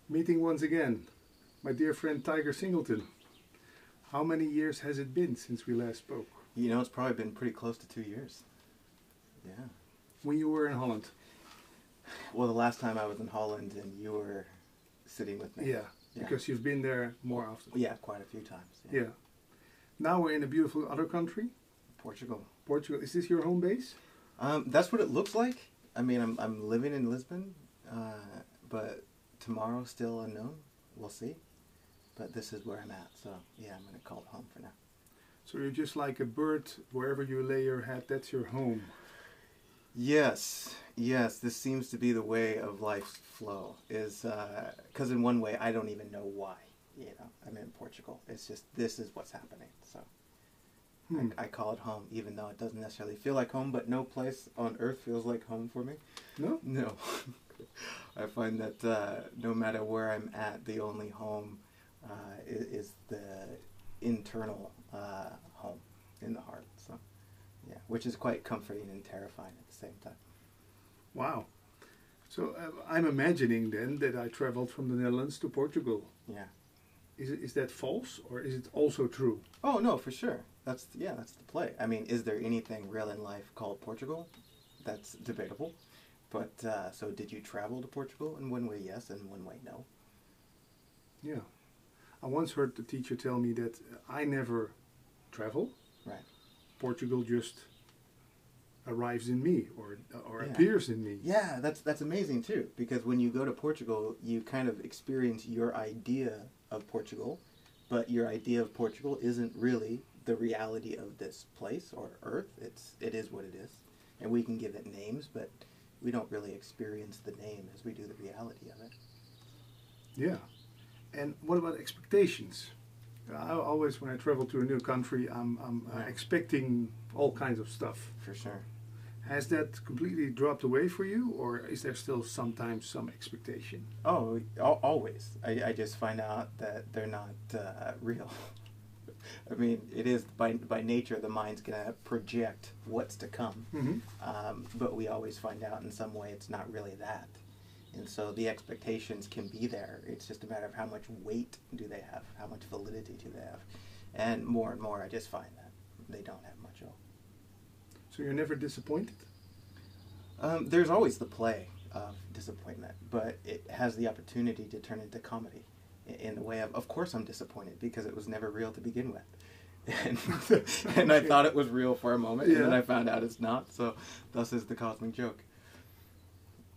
Meeting once again, my dear friend Tiger Singleton. How many years has it been since we last spoke? You know, it's probably been pretty close to 2 years. Yeah. When you were in Holland? Well, the last time I was in Holland and you were sitting with me. Yeah, because you've been there more often. Yeah, quite a few times. Yeah. Now we're in a beautiful other country. Portugal. Portugal. Is this your home base? That's what it looks like. I mean, I'm living in Lisbon, but tomorrow still unknown. We'll see. But this is where I'm at, so yeah, I'm going to call it home for now. So you're just like a bird, wherever you lay your head, that's your home. Yes, this seems to be the way of life's flow, is, because in one way I don't even know why, you know, I'm in Portugal. It's just, this is what's happening, so I call it home, even though it doesn't necessarily feel like home, but no place on earth feels like home for me. No? No. I find that no matter where I'm at, the only home is the internal home in the heart. So, yeah, which is quite comforting and terrifying at the same time. Wow. So I'm imagining then that I traveled from the Netherlands to Portugal. Yeah. Is that false, or is it also true? Oh no, for sure. That's the play. I mean, is there anything real in life called Portugal? That's debatable. But so did you travel to Portugal? In one way, yes, and in one way, no. Yeah. I once heard the teacher tell me that I never travel. Right. Portugal just arrives in me, or Yeah. appears in me. Yeah, that's amazing too, because when you go to Portugal, you kind of experience your idea of Portugal, but your idea of Portugal isn't really the reality of this place or earth. It is what it is, and we can give it names, but we don't really experience the name as we do the reality of it. Yeah. And what about expectations? I always, when I travel to a new country, I'm expecting all kinds of stuff. For sure. Has that completely dropped away for you, or is there still sometimes some expectation? Oh, always. I just find out that they're not real. I mean, it is by nature the mind's going to project what's to come, but we always find out in some way it's not really that. And so the expectations can be there. It's just a matter of how much weight do they have, how much validity do they have. And more I just find that they don't have much of. So you're never disappointed? There's always the play of disappointment, but it has the opportunity to turn into comedy in the way of course I'm disappointed because it was never real to begin with. And I thought it was real for a moment, and then I found out it's not, so thus is the cosmic joke.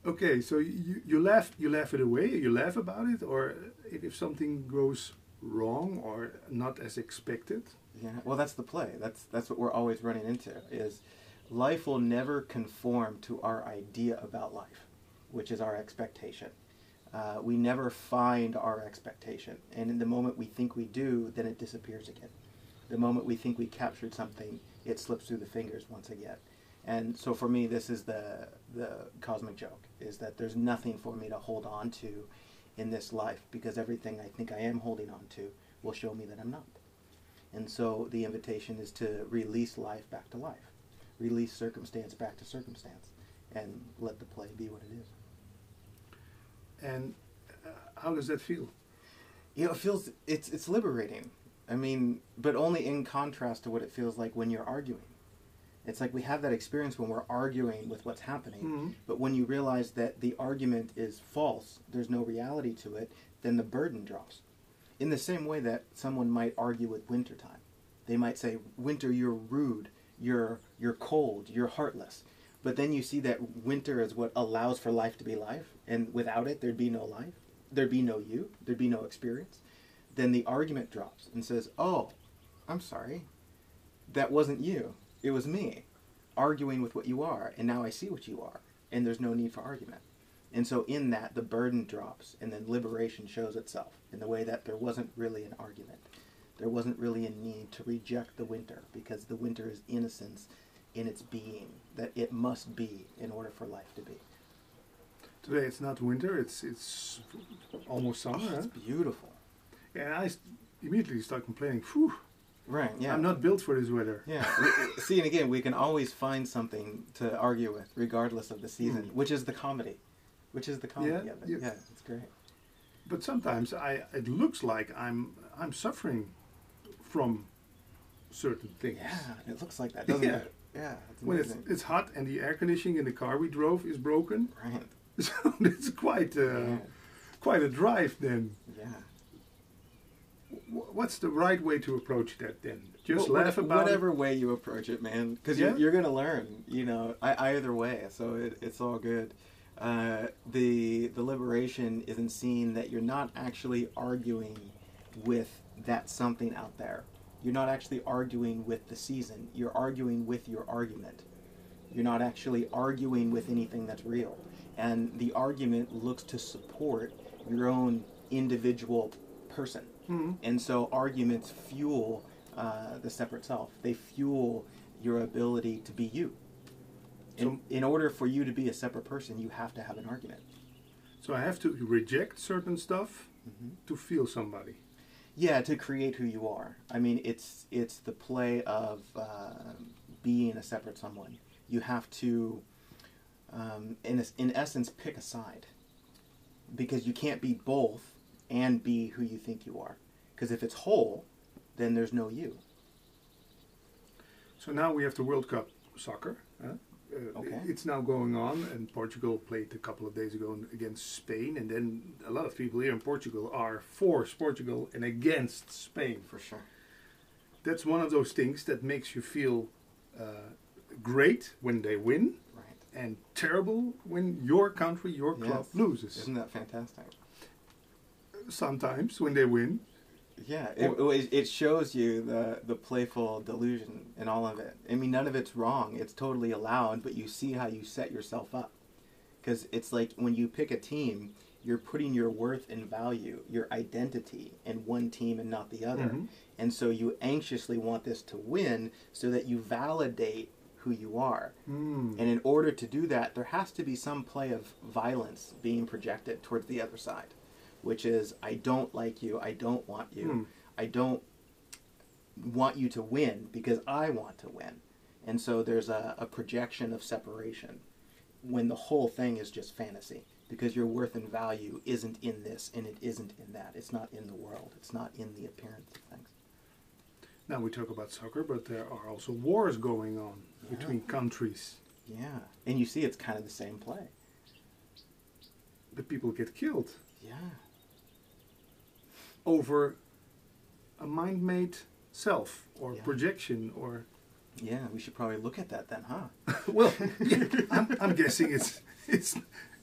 Okay, so you laugh it away, you laugh about it, or if something goes wrong or not as expected? Yeah, well, that's the play. That's what we're always running into, is life will never conform to our idea about life, which is our expectation. We never find our expectation, and in the moment we think we do, then it disappears again. The moment we think we captured something, it slips through the fingers once again. And so for me, this is the cosmic joke, is that there's nothing for me to hold on to in this life, because everything I think I am holding on to will show me that I'm not. And so the invitation is to release life back to life, release circumstance back to circumstance, and let the play be what it is. And how does that feel? You know, it feels, it's liberating. I mean, but only in contrast to what it feels like when you're arguing. It's like we have that experience when we're arguing with what's happening, but when you realize that the argument is false, there's no reality to it, then the burden drops. In the same way that someone might argue with wintertime. They might say, winter, you're rude, you're cold, you're heartless. But then you see that winter is what allows for life to be life, and without it, there'd be no life, there'd be no you, there'd be no experience. Then the argument drops and says, oh, I'm sorry, that wasn't you. It was me arguing with what you are, and now I see what you are, and there's no need for argument. And so in that, the burden drops, and then liberation shows itself in the way that there wasn't really an argument. There wasn't really a need to reject the winter, because the winter is innocence in its being, that it must be in order for life to be. Today it's not winter, it's almost summer. Oh, it's beautiful. Yeah, I immediately start complaining, phew. Right, yeah. I'm not built for this weather. Yeah. See, and again, we can always find something to argue with, regardless of the season, which is the comedy. Which is the comedy of it. Yeah, it's great. but sometimes it looks like I'm suffering from certain things. Yeah, it looks like that, doesn't it? Yeah. When it's hot and the air conditioning in the car we drove is broken. Right. So it's quite a drive then. Yeah. What's the right way to approach that then? Just laugh about whatever way you approach it, man, because you're going to learn, either way, so it's all good. The liberation is in seeing that you're not actually arguing with that something out there. You're not actually arguing with the season. You're arguing with your argument. You're not actually arguing with anything that's real. And the argument looks to support your own individual person. Mm-hmm. And so arguments fuel the separate self. They fuel your ability to be you. In order for you to be a separate person, you have to have an argument. So I have to reject certain stuff to feel somebody. Yeah, to create who you are. I mean, it's the play of being a separate someone. You have to, in essence, pick a side. Because you can't be both and be who you think you are. Because if it's whole, then there's no you. So now we have the World Cup soccer. Okay. It's now going on, and Portugal played a couple of days ago against Spain, and then a lot of people here in Portugal are for Portugal and against Spain. For sure. That's one of those things that makes you feel great when they win, right, and terrible when your country, your club loses. Isn't that fantastic? Sometimes when they win. Yeah, it shows you the playful delusion in all of it. I mean, none of it's wrong. It's totally allowed, but you see how you set yourself up. Because it's like when you pick a team, you're putting your worth and value, your identity in one team and not the other. Mm-hmm. And so you anxiously want this to win so that you validate who you are. Mm. And in order to do that, there has to be some play of violence being projected towards the other side. Which is, I don't like you, I don't want you, I don't want you to win because I want to win. And so there's a projection of separation when the whole thing is just fantasy because your worth and value isn't in this and it isn't in that. It's not in the world. It's not in the appearance of things. Now we talk about soccer, but there are also wars going on between countries. Yeah, and you see it's kind of the same play. The people get killed. Yeah. Over a mind-made self or projection or... Yeah, we should probably look at that then, huh? Well, yeah, I'm guessing it's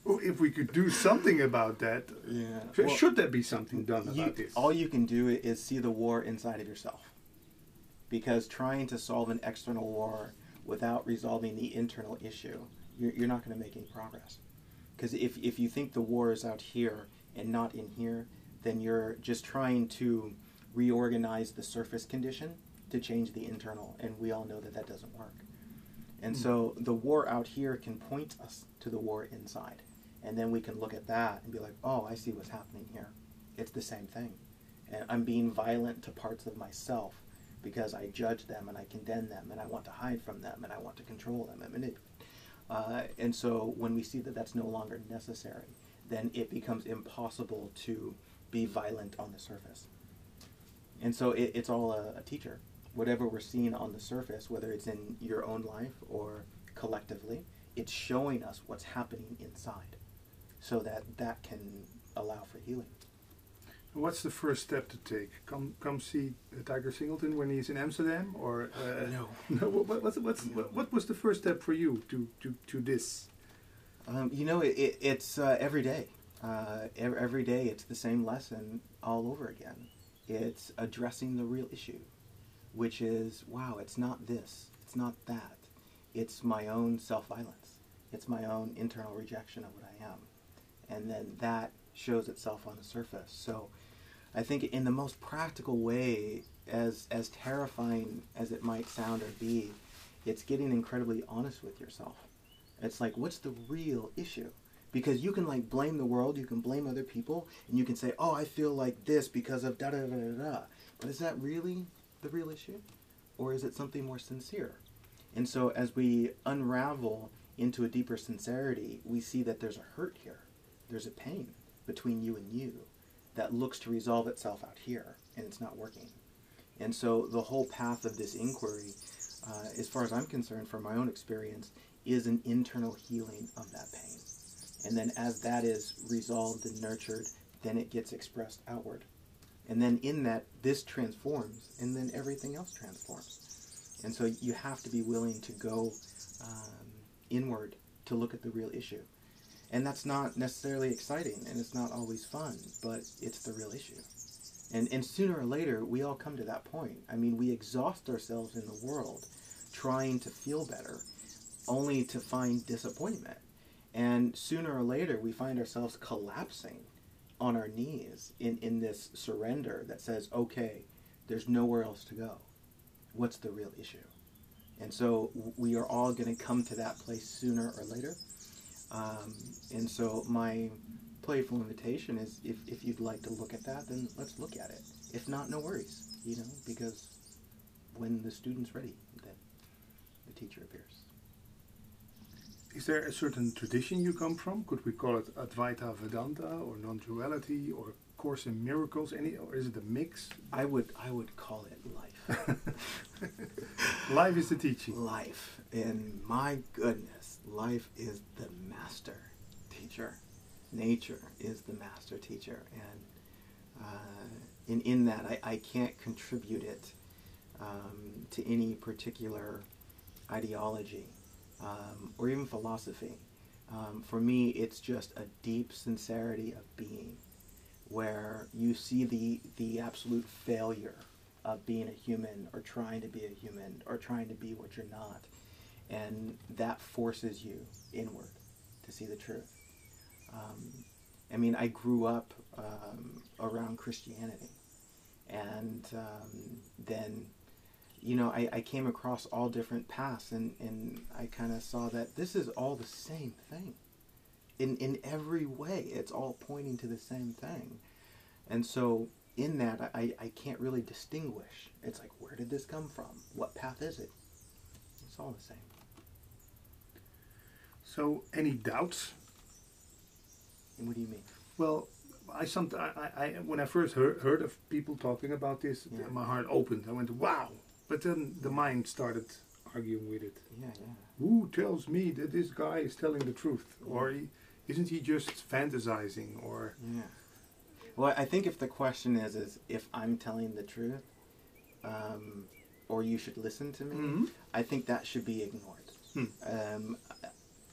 if we could do something about that. Yeah. Should there be something done about this? All you can do is see the war inside of yourself. Because trying to solve an external war without resolving the internal issue, you're not going to make any progress. Because if you think the war is out here and not in here, then you're just trying to reorganize the surface condition to change the internal, and we all know that that doesn't work. And so the war out here can point us to the war inside, and then we can look at that and be like, oh, I see what's happening here. It's the same thing. And I'm being violent to parts of myself because I judge them and I condemn them and I want to hide from them and I want to control them and manipulate. And so when we see that that's no longer necessary, then it becomes impossible to be violent on the surface. And so it's all a teacher. Whatever we're seeing on the surface, whether it's in your own life or collectively, it's showing us what's happening inside so that can allow for healing. What's the first step to take? Come see Tiger Singleton when he's in Amsterdam? Or no. No. What was the first step for you to this? It's every day. Every day it's the same lesson all over again. It's addressing the real issue, which is, wow, it's not this, it's not that. It's my own self-violence. It's my own internal rejection of what I am. And then that shows itself on the surface. So I think in the most practical way, as terrifying as it might sound or be, it's getting incredibly honest with yourself. It's like, what's the real issue? Because you can like blame the world, you can blame other people, and you can say, oh, I feel like this because of da-da-da-da-da. But is that really the real issue? Or is it something more sincere? And so as we unravel into a deeper sincerity, we see that there's a hurt here. There's a pain between you and you. that looks to resolve itself out here, and it's not working. And so the whole path of this inquiry, as far as I'm concerned, from my own experience, is an internal healing of that pain. And then as that is resolved and nurtured, then it gets expressed outward. And then in that, this transforms, and then everything else transforms. And so you have to be willing to go inward to look at the real issue. And that's not necessarily exciting, and it's not always fun, but it's the real issue. And sooner or later, we all come to that point. I mean, we exhaust ourselves in the world trying to feel better, only to find disappointment. And sooner or later, we find ourselves collapsing on our knees in this surrender that says, okay, there's nowhere else to go. What's the real issue? And so we are all going to come to that place sooner or later. And so my playful invitation is, if you'd like to look at that, then let's look at it. If not, no worries, because when the student's ready, then the teacher appears. Is there a certain tradition you come from? Could we call it Advaita Vedanta or non-duality or Course in Miracles? Or is it a mix? I would call it life. Life is the teaching. Life. And my goodness, life is the master teacher. Nature is the master teacher. And in that, I can't contribute it to any particular ideology. Or even philosophy. For me, it's just a deep sincerity of being, where you see the absolute failure of being a human, or trying to be a human, or trying to be what you're not, and that forces you inward to see the truth. I mean, I grew up around Christianity, and then I came across all different paths, and I kind of saw that this is all the same thing. In every way, it's all pointing to the same thing. And so in that, I can't really distinguish. It's like, where did this come from? What path is it? It's all the same. So, any doubts? And what do you mean? Well, when I first heard of people talking about this, my heart opened. I went, wow. But then the mind started arguing with it. Yeah. Who tells me that this guy is telling the truth? Or isn't he just fantasizing? Or Well, I think if the question is if I'm telling the truth, or you should listen to me, I think that should be ignored.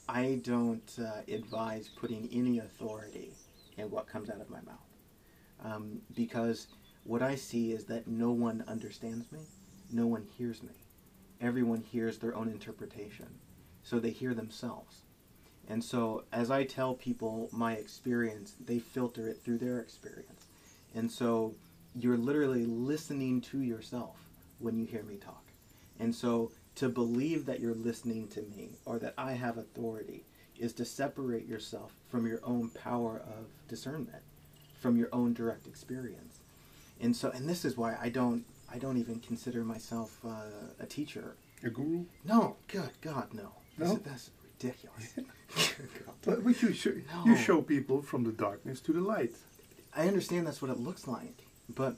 I don't advise putting any authority in what comes out of my mouth. Because what I see is that no one understands me. No one hears me. Everyone hears their own interpretation. So they hear themselves. And so as I tell people my experience, they filter it through their experience. And so you're literally listening to yourself when you hear me talk. And so to believe that you're listening to me, or that I have authority, is to separate yourself from your own power of discernment, from your own direct experience. And this is why I don't even consider myself a teacher. A guru? No, good God, no. No? That's ridiculous. But you show people from the darkness to the light. I understand that's what it looks like, but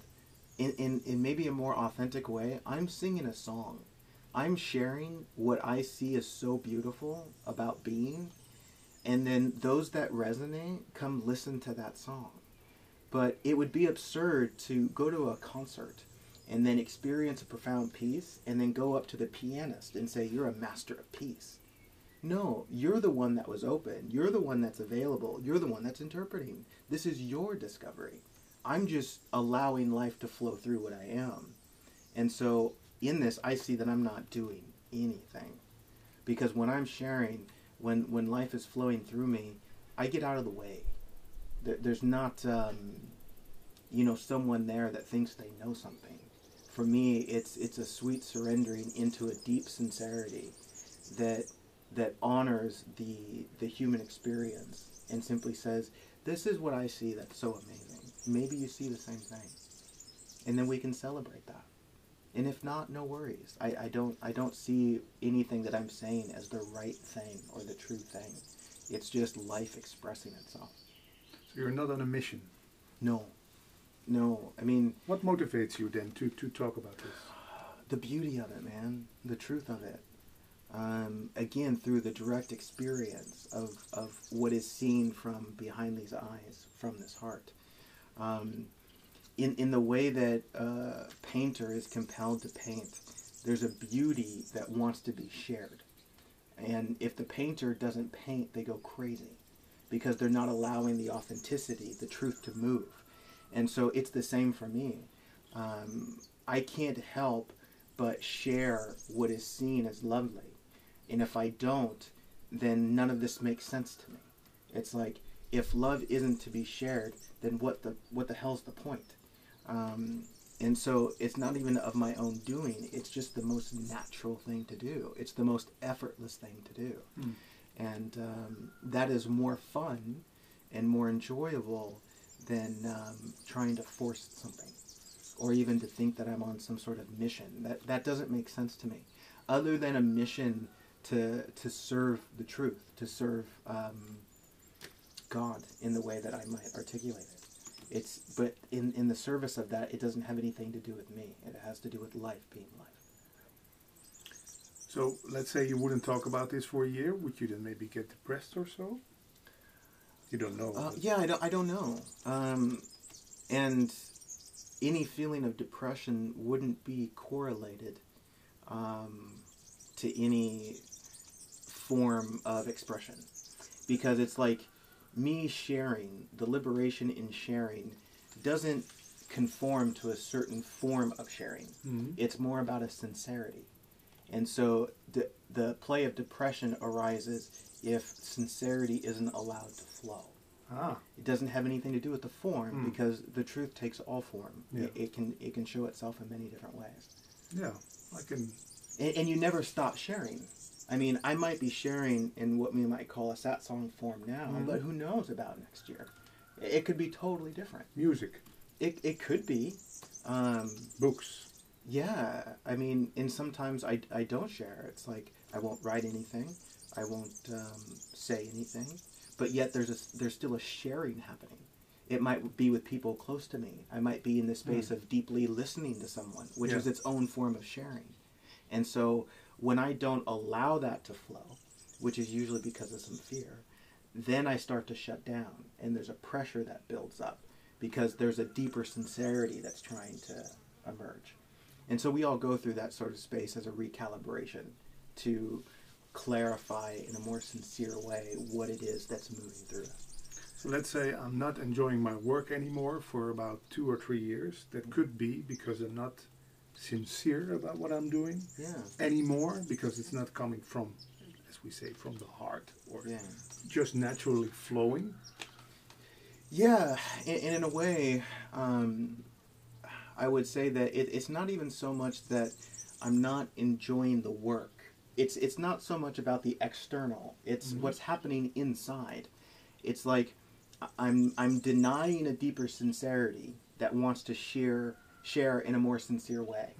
in maybe a more authentic way, I'm singing a song. I'm sharing what I see as so beautiful about being, and then those that resonate come listen to that song. But it would be absurd to go to a concert and then experience a profound peace, and then go up to the pianist and say, you're a master of peace. No, you're the one that was open. You're the one that's available. You're the one that's interpreting. This is your discovery. I'm just allowing life to flow through what I am. And so in this, I see that I'm not doing anything. Because when I'm sharing, when life is flowing through me, I get out of the way. There's not, someone there that thinks they know something. For me, it's a sweet surrendering into a deep sincerity that honors the human experience and simply says, this is what I see that's so amazing. Maybe you see the same thing. And then we can celebrate that. And if not, no worries. I don't see anything that I'm saying as the right thing or the true thing. It's just life expressing itself. So you're not on a mission? No. No, I mean... What motivates you then to talk about this? The beauty of it, man. The truth of it. Again, through the direct experience of what is seen from behind these eyes, from this heart. In the way that a painter is compelled to paint, there's a beauty that wants to be shared. And if the painter doesn't paint, they go crazy because they're not allowing the authenticity, the truth to move. And so it's the same for me. I can't help but share what is seen as lovely. And if I don't, then none of this makes sense to me. It's like, if love isn't to be shared, then what the hell's the point? And so it's not even of my own doing. It's just the most natural thing to do. It's the most effortless thing to do. Mm. And that is more fun and more enjoyable than trying to force something, or even to think that I'm on some sort of mission. That doesn't make sense to me. Other than a mission to serve the truth, to serve God in the way that I might articulate it. But in the service of that, it doesn't have anything to do with me. It has to do with life being life. So let's say you wouldn't talk about this for a year. Would you then maybe get depressed or so? You don't know. Yeah, I don't know. And any feeling of depression wouldn't be correlated to any form of expression. Because it's like me sharing, the liberation in sharing, doesn't conform to a certain form of sharing. Mm-hmm. It's more about a sincerity. And so the play of depression arises if sincerity isn't allowed to flow. Ah. It doesn't have anything to do with the form, because the truth takes all form. Yeah. It can show itself in many different ways. Yeah, I can. And you never stop sharing. I mean, I might be sharing in what we might call a satsang form now, but who knows about next year? It could be totally different. Music. It could be. Books. Yeah, I mean, and sometimes I don't share. It's like I won't write anything, I won't say anything, but yet there's still a sharing happening. It might be with people close to me. I might be in the space of deeply listening to someone, which is its own form of sharing. And so when I don't allow that to flow, which is usually because of some fear, then I start to shut down, and there's a pressure that builds up because there's a deeper sincerity that's trying to emerge. And so we all go through that sort of space as a recalibration to clarify in a more sincere way what it is that's moving through us. So let's say I'm not enjoying my work anymore for about 2 or 3 years. That could be because I'm not sincere about what I'm doing anymore, because it's not coming from, as we say, from the heart, or just naturally flowing. Yeah, and in a way, I would say that it's not even so much that I'm not enjoying the work. It's not so much about the external. It's what's happening inside. It's like I'm denying a deeper sincerity that wants to share in a more sincere way.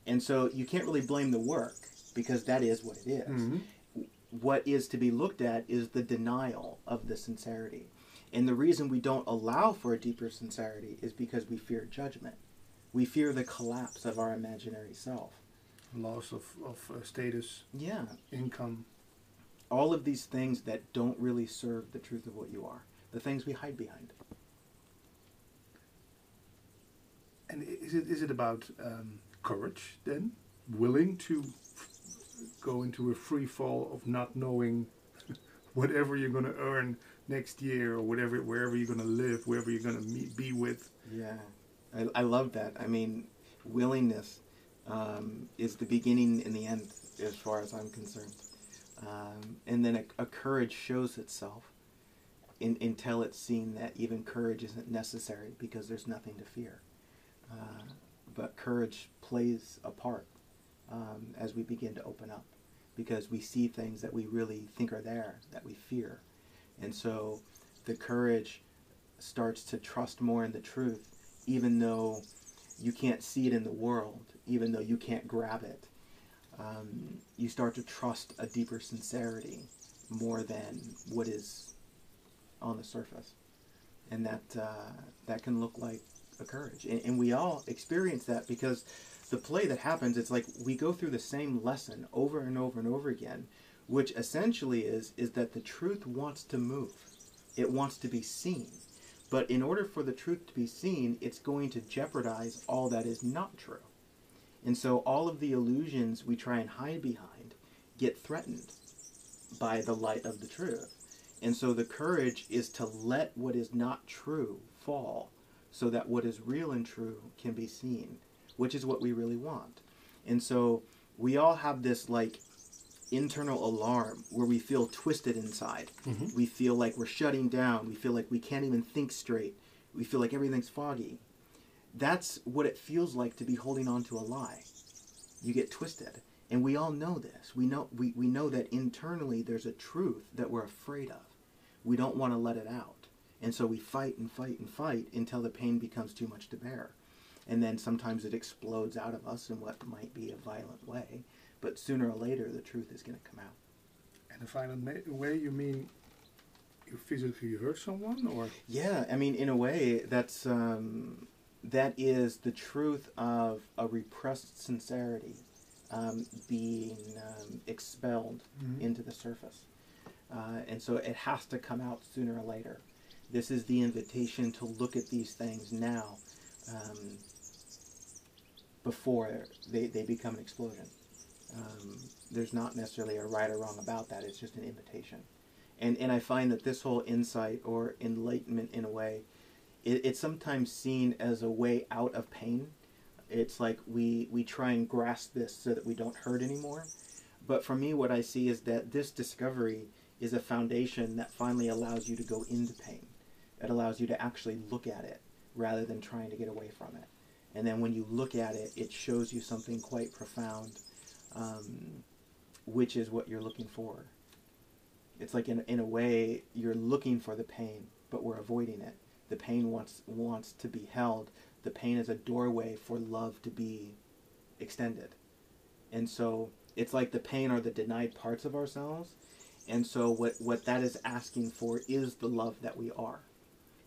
And so you can't really blame the work, because that is what it is. What is to be looked at is the denial of the sincerity. And the reason we don't allow for a deeper sincerity is because we fear judgment. We fear the collapse of our imaginary self. Loss of status, income. All of these things that don't really serve the truth of what you are. The things we hide behind. And is it about courage then? Willing to go into a free fall of not knowing whatever you're going to earn next year, or wherever you're going to live, wherever you're going to be with? Yeah. I love that. I mean, willingness is the beginning and the end, as far as I'm concerned. And then a courage shows itself until it's seen that even courage isn't necessary, because there's nothing to fear. But courage plays a part as we begin to open up, because we see things that we really think are there, that we fear. And so the courage starts to trust more in the truth, even though you can't see it in the world, even though you can't grab it. You start to trust a deeper sincerity more than what is on the surface. And that can look like a courage. And we all experience that, because the play that happens, it's like we go through the same lesson over and over and over again, which essentially is that the truth wants to move. It wants to be seen. But in order for the truth to be seen, it's going to jeopardize all that is not true. And so all of the illusions we try and hide behind get threatened by the light of the truth. And so the courage is to let what is not true fall, so that what is real and true can be seen, which is what we really want. And so we all have this like internal alarm where we feel twisted inside. Mm-hmm. We feel like we're shutting down. We feel like we can't even think straight. We feel like everything's foggy. That's what it feels like to be holding on to a lie. You get twisted. And we all know this. We know that internally there's a truth that we're afraid of. We don't want to let it out. And so we fight and fight and fight until the pain becomes too much to bear. And then sometimes it explodes out of us in what might be a violent way. But sooner or later, the truth is going to come out. And a violent way, you mean you physically hurt someone? Or? Yeah, I mean, in a way, that is the truth of a repressed sincerity being expelled mm-hmm. into the surface. And so it has to come out sooner or later. This is the invitation to look at these things now before they become an explosion. There's not necessarily a right or wrong about that. It's just an invitation. And I find that this whole insight or enlightenment, in a way, it's sometimes seen as a way out of pain. It's like we try and grasp this so that we don't hurt anymore. But for me, what I see is that this discovery is a foundation that finally allows you to go into pain. It allows you to actually look at it rather than trying to get away from it. And then when you look at it, it shows you something quite profound, which is what you're looking for. It's like in a way, you're looking for the pain, but we're avoiding it. The pain wants to be held. The pain is a doorway for love to be extended. And so it's like the pain are the denied parts of ourselves. And so what that is asking for is the love that we are.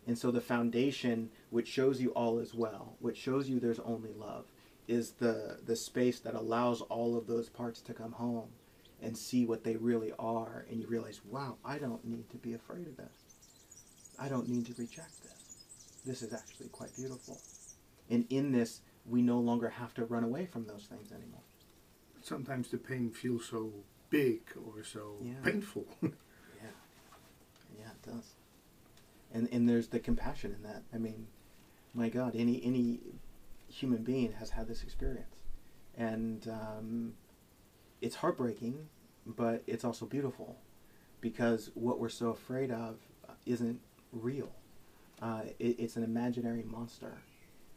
And so the foundation, which shows you all is well, which shows you there's only love, is the space that allows all of those parts to come home and see what they really are. And you realize, wow, I don't need to be afraid of this. I don't need to reject this. This is actually quite beautiful. And in this, we no longer have to run away from those things anymore. Sometimes the pain feels so big or so painful. Yeah, it does. And there's the compassion in that. I mean, my God, any human being has had this experience. And it's heartbreaking, but it's also beautiful, because what we're so afraid of isn't real. It's an imaginary monster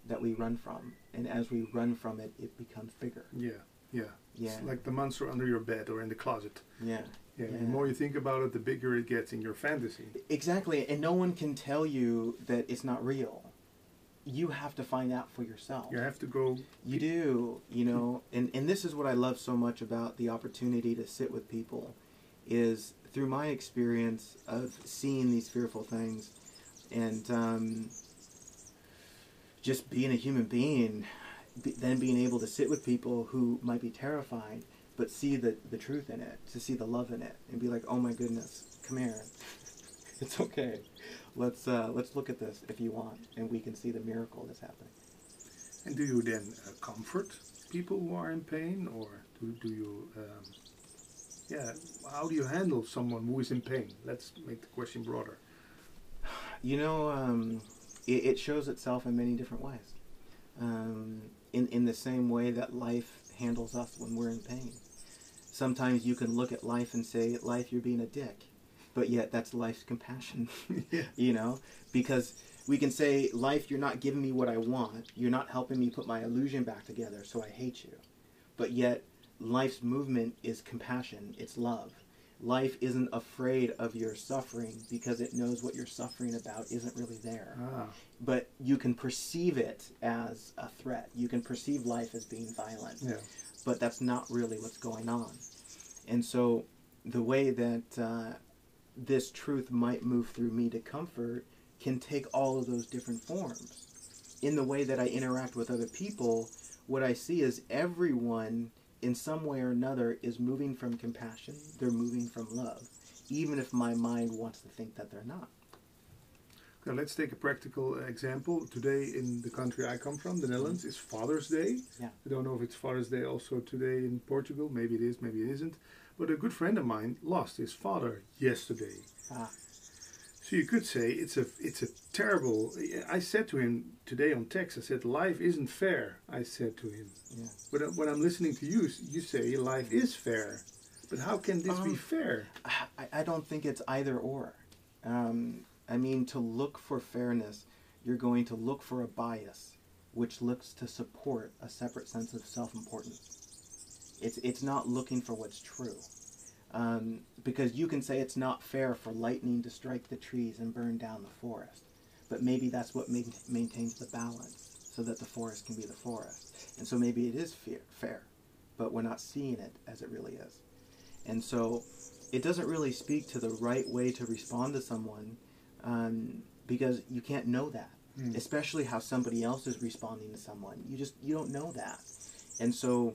that we run from. And as we run from it, it becomes bigger. Yeah. It's like the monster under your bed or in the closet. Yeah. The more you think about it, the bigger it gets in your fantasy. Exactly. And no one can tell you that it's not real. You have to find out for yourself. You have to go. You do, and this is what I love so much about the opportunity to sit with people, is through my experience of seeing these fearful things and just being a human being, then being able to sit with people who might be terrified, but see the truth in it, to see the love in it, and be like, oh my goodness, come here. It's okay. Let's look at this if you want, and we can see the miracle that's happening. And do you then comfort people who are in pain, or do you, how do you handle someone who is in pain? Let's make the question broader. It shows itself in many different ways. In the same way that life handles us when we're in pain. Sometimes you can look at life and say, life, you're being a dick. But yet that's life's compassion, because we can say, life, you're not giving me what I want. You're not helping me put my illusion back together, so I hate you. But yet life's movement is compassion. It's love. Life isn't afraid of your suffering because it knows what you're suffering about isn't really there. But you can perceive it as a threat. You can perceive life as being violent. Yeah. But that's not really what's going on. And so the way that this truth might move through me to comfort can take all of those different forms. in the way that I interact with other people, what I see is everyone in some way or another is moving from compassion. They're moving from love, even if my mind wants to think that they're not. Now let's take a practical example. Today in the country I come from, the Netherlands, is Father's Day. Yeah. I don't know if it's Father's Day also today in Portugal. Maybe it is, maybe it isn't. But a good friend of mine lost his father yesterday. Ah. So you could say it's a terrible. I said to him today on text, I said, life isn't fair. I said to him. Yeah. But when I'm listening to you, you say life is fair. But how can this be fair? I don't think it's either or. I mean, to look for fairness, you're going to look for a bias, which looks to support a separate sense of self-importance. It's not looking for what's true. Because you can say it's not fair for lightning to strike the trees and burn down the forest. But maybe that's what maintains the balance, so that the forest can be the forest. And so maybe it is fair, but we're not seeing it as it really is. And so it doesn't really speak to the right way to respond to someone, because you can't know that, especially how somebody else is responding to someone. You don't know that. And so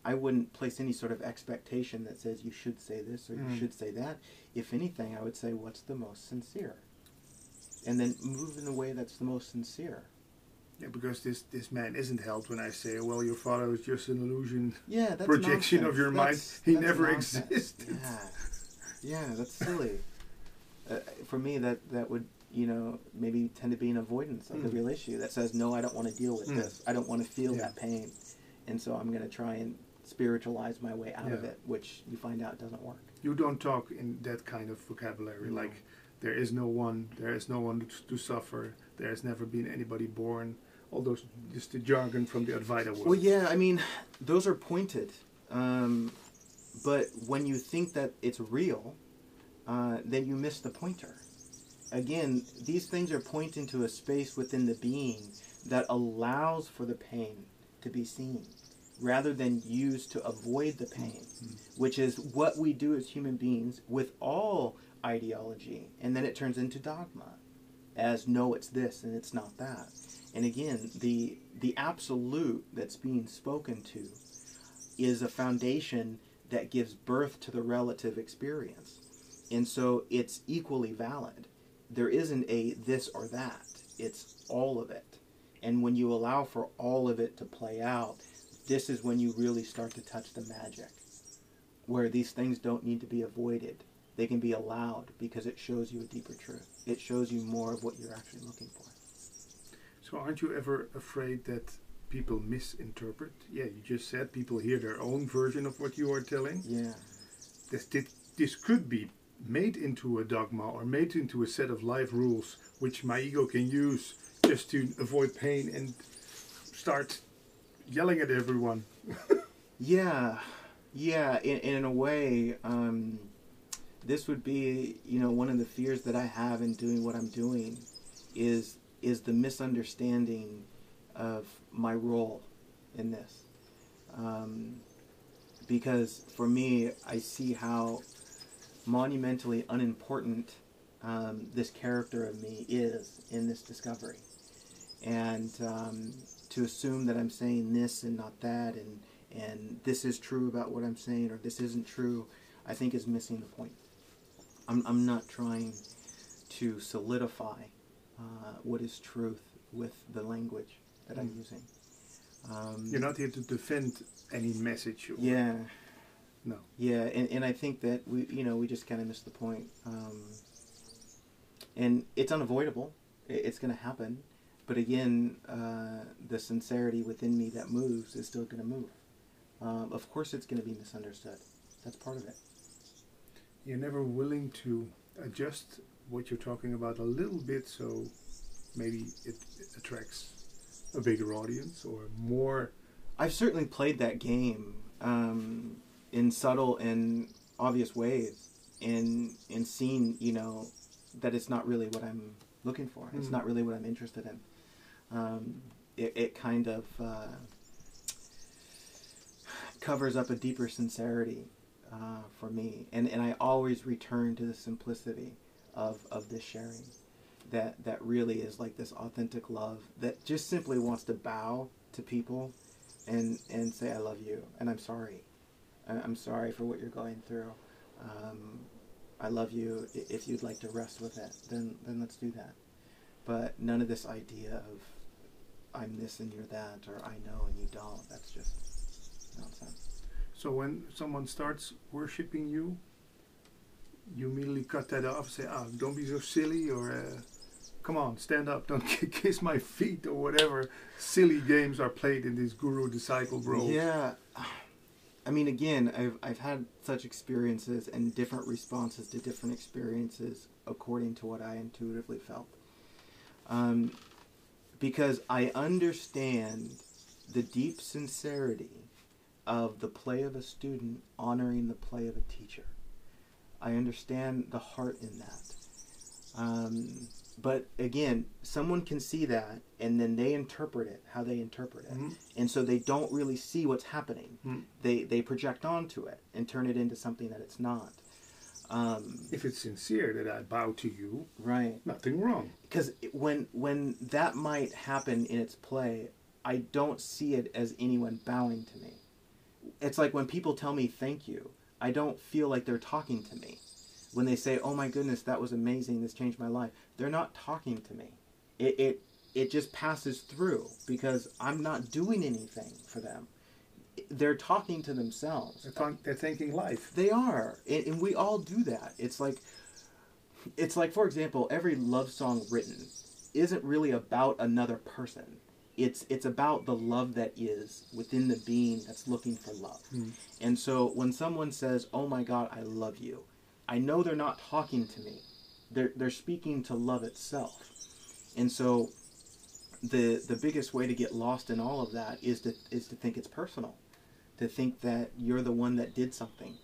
I wouldn't place any sort of expectation that says you should say this or you should say that. If anything, I would say, what's the most sincere? And then move in the way that's the most sincere. Yeah, because this man isn't helped when I say, well, your father was just an illusion, that's projection nonsense. of your mind. He never existed. Yeah, that's silly. For me, that would, maybe tend to be an avoidance of the real issue that says, no, I don't want to deal with this. I don't want to feel that pain. And so I'm going to try and spiritualize my way out of it, which you find out doesn't work. You don't talk in that kind of vocabulary, like there is no one to suffer, there has never been anybody born, all those, just the jargon from the Advaita world. Well, yeah, I mean, those are pointed. But when you think that it's real, then you miss the pointer. Again, these things are pointing to a space within the being that allows for the pain to be seen, rather than used to avoid the pain, which is what we do as human beings with all ideology. And then it turns into dogma, as no, it's this and it's not that. And again, the absolute that's being spoken to is a foundation that gives birth to the relative experience. And so it's equally valid. There isn't a this or that. It's all of it. And when you allow for all of it to play out, this is when you really start to touch the magic, where these things don't need to be avoided. They can be allowed because it shows you a deeper truth. It shows you more of what you're actually looking for. So aren't you ever afraid that people misinterpret? Yeah, you just said people hear their own version of what you are telling. Yeah. This could be made into a dogma or made into a set of life rules which my ego can use just to avoid pain and start yelling at everyone. Yeah. In a way, this would be, one of the fears that I have in doing what I'm doing is the misunderstanding of my role in this. Because for me, I see how monumentally unimportant this character of me is in this discovery. And to assume that I'm saying this and not that, and this is true about what I'm saying or this isn't true, I think is missing the point. I'm not trying to solidify what is truth with the language that I'm using. You're not here to defend any message. Yeah. No. Yeah, and I think that we just kind of missed the point. And it's unavoidable. It's going to happen. But again, the sincerity within me that moves is still going to move. Of course it's going to be misunderstood. That's part of it. You're never willing to adjust what you're talking about a little bit so maybe it attracts a bigger audience or more. I've certainly played that game in subtle and obvious ways and seen, that it's not really what I'm looking for. It's not really what I'm interested in. It kind of covers up a deeper sincerity for me. And I always return to the simplicity of this sharing. that really is like this authentic love that just simply wants to bow to people and say, I love you, and I'm sorry. I'm sorry for what you're going through. I love you. If you'd like to rest with it, then let's do that. But none of this idea of I'm this and you're that, or I know and you don't. That's just nonsense. So when someone starts worshiping you, you immediately cut that off and say, don't be so silly, or come on, stand up, don't kiss my feet, or whatever silly games are played in these guru-disciple roles. Yeah. I mean, again, I've had such experiences and different responses to different experiences according to what I intuitively felt. Because I understand the deep sincerity of the play of a student honoring the play of a teacher. I understand the heart in that. But again, someone can see that and then they interpret it how they interpret it. Mm-hmm. And so they don't really see what's happening. Mm-hmm. They project onto it and turn it into something that it's not. If it's sincere that I bow to you, right, nothing wrong. Because when that might happen in its play, I don't see it as anyone bowing to me. It's like when people tell me thank you, I don't feel like they're talking to me. When they say, oh my goodness, that was amazing, this changed my life, they're not talking to me. It just passes through because I'm not doing anything for them. They're talking to themselves. They're thanking life. They are. And we all do that. It's like, for example, every love song written isn't really about another person. It's about the love that is within the being that's looking for love. Mm. And so when someone says, oh my God, I love you, I know they're not talking to me. They're speaking to love itself. And so the biggest way to get lost in all of that is to think it's personal. To think that you're the one that did something.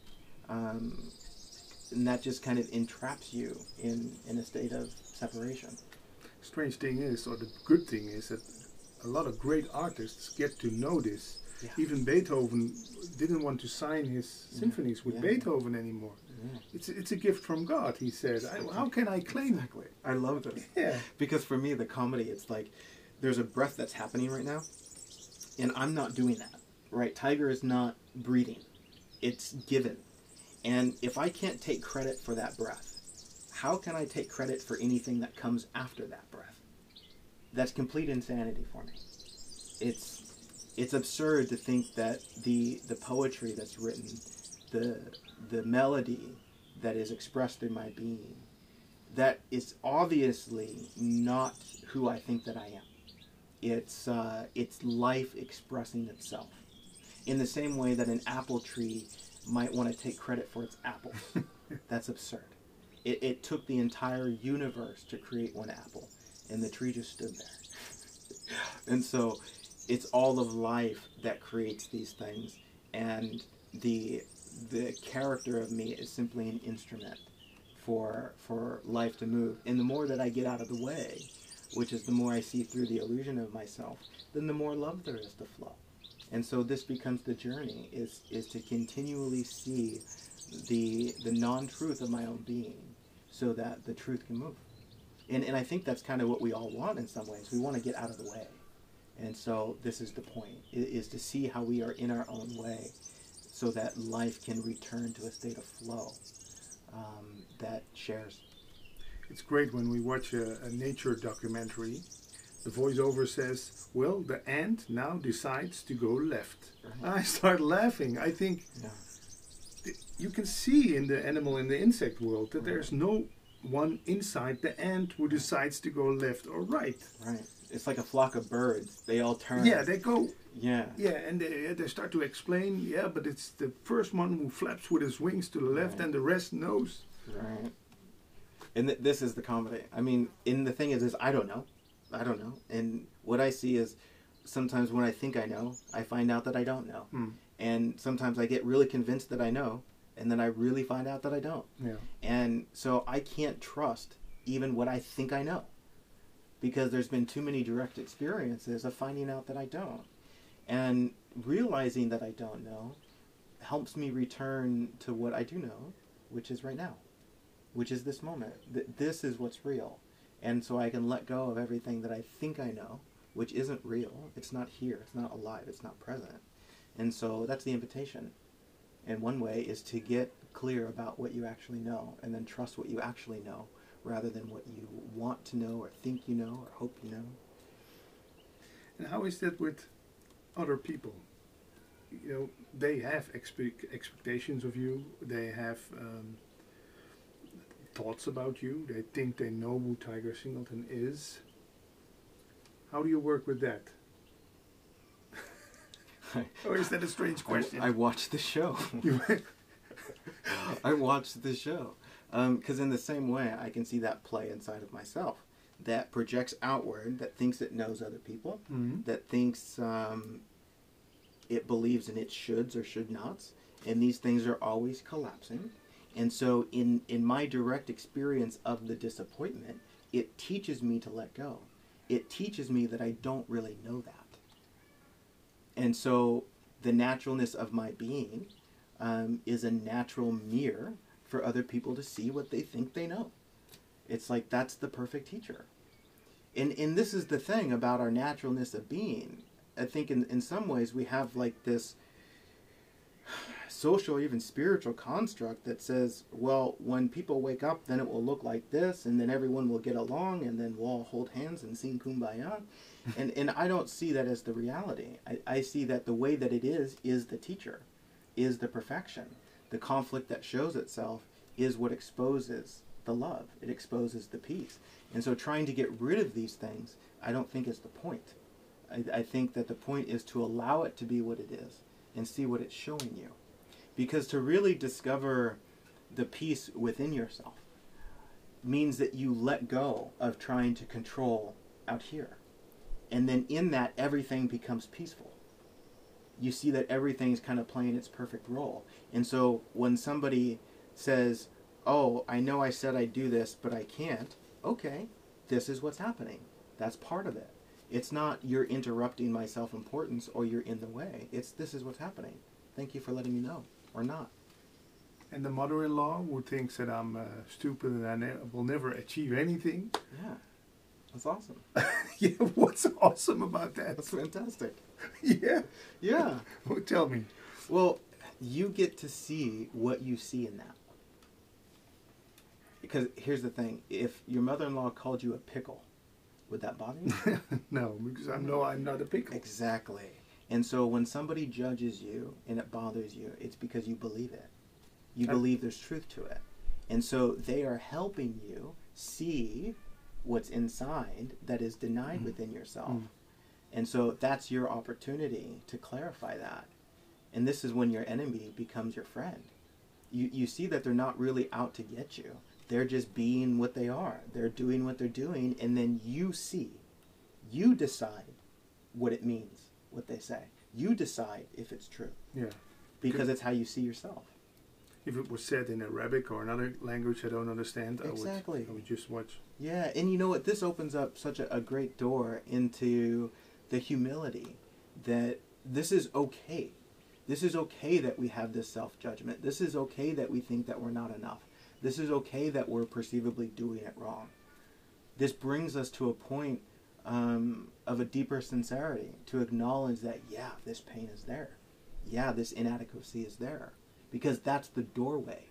And that just kind of entraps you in a state of separation. Strange thing is, or the good thing is, that a lot of great artists get to know this. Yeah. Even Beethoven didn't want to sign his symphonies with Beethoven anymore. Yeah. It's a gift from God, he said. How can I claim? Exactly. I love this. Yeah. Because for me, the comedy, it's like there's a breath that's happening right now, and I'm not doing that. Right? Tiger is not breathing. It's given. And if I can't take credit for that breath, how can I take credit for anything that comes after that breath? That's complete insanity for me. It's absurd to think that the poetry that's written, the melody that is expressed in my being, that is obviously not who I think that I am. It's life expressing itself. In the same way that an apple tree might want to take credit for its apples. That's absurd. It took the entire universe to create one apple, and the tree just stood there. And so it's all of life that creates these things, and the character of me is simply an instrument for life to move. And the more that I get out of the way, which is the more I see through the illusion of myself, then the more love there is to flow. And so this becomes the journey, is to continually see the non-truth of my own being so that the truth can move. And I think that's kind of what we all want in some ways. We want to get out of the way. And so this is the point, is to see how we are in our own way so that life can return to a state of flow that shares. It's great when we watch a nature documentary. The voiceover says, well, the ant now decides to go left. Right. I start laughing. I think you can see in the animal, in the insect world, that there's no one inside the ant who decides to go left or right. Right. It's like a flock of birds. They all turn. Yeah, they go. Yeah. Yeah, and they start to explain, but it's the first one who flaps with his wings to the left and the rest knows. Right. And this is the comedy. I mean, and the thing is I don't know. And what I see is sometimes when I think I know, I find out that I don't know. And sometimes I get really convinced that I know, and then I really find out that I don't. Yeah. And so I can't trust even what I think I know, because there's been too many direct experiences of finding out that I don't. And realizing that I don't know helps me return to what I do know, which is right now, which is this moment. This is what's real. And so I can let go of everything that I think I know, which isn't real. It's not here. It's not alive. It's not present. And so that's the invitation. And one way is to get clear about what you actually know, and then trust what you actually know, rather than what you want to know or think you know or hope you know. And how is that with other people? You know, they have expectations of you. They have thoughts about you. They think they know who Tiger Singleton is. How do you work with that? Or is that a strange question? I watched the show. I watched the show. Because in the same way, I can see that play inside of myself. That projects outward, that thinks it knows other people, that thinks it believes in its shoulds or should nots, and these things are always collapsing. And so in my direct experience of the disappointment, it teaches me to let go. It teaches me that I don't really know that. And so the naturalness of my being is a natural mirror for other people to see what they think they know. It's like that's the perfect teacher. And this is the thing about our naturalness of being. I think in some ways we have like this social, even spiritual construct that says, well, when people wake up, then it will look like this, and then everyone will get along, and then we'll all hold hands and sing Kumbaya. And I don't see that as the reality. I see that the way that it is the teacher, is the perfection. The conflict that shows itself is what exposes the love. It exposes the peace. And so trying to get rid of these things, I don't think is the point. I think that the point is to allow it to be what it is and see what it's showing you. Because to really discover the peace within yourself means that you let go of trying to control out here. And then in that, everything becomes peaceful. You see that everything is kind of playing its perfect role. And so when somebody says, oh, I know I said I'd do this, but I can't. Okay, this is what's happening. That's part of it. It's not you're interrupting my self-importance or you're in the way. It's this is what's happening. Thank you for letting me know. Or not. And the mother-in-law who thinks that I'm stupid and I will never achieve anything. Yeah, that's awesome. Yeah, what's awesome about that? That's fantastic. Yeah. Yeah. Well, tell me. Well, you get to see what you see in that. Because here's the thing. If your mother-in-law called you a pickle, would that bother you? No, because I know I'm not a pickle. Exactly. And so when somebody judges you and it bothers you, it's because you believe it. You believe there's truth to it. And so they are helping you see what's inside that is denied within yourself. And so that's your opportunity to clarify that. And this is when your enemy becomes your friend. You see that they're not really out to get you. They're just being what they are. They're doing what they're doing, and then you see. You decide what it means, what they say. You decide if it's true. Yeah. Because it's how you see yourself. If it was said in Arabic or another language I don't understand, Exactly. I would just watch. Yeah, and you know what? This opens up such a great door into the humility that this is okay. This is okay that we have this self-judgment. This is okay that we think that we're not enough. This is okay that we're perceivably doing it wrong. This brings us to a point of a deeper sincerity, to acknowledge that, yeah, this pain is there. Yeah, this inadequacy is there. Because that's the doorway.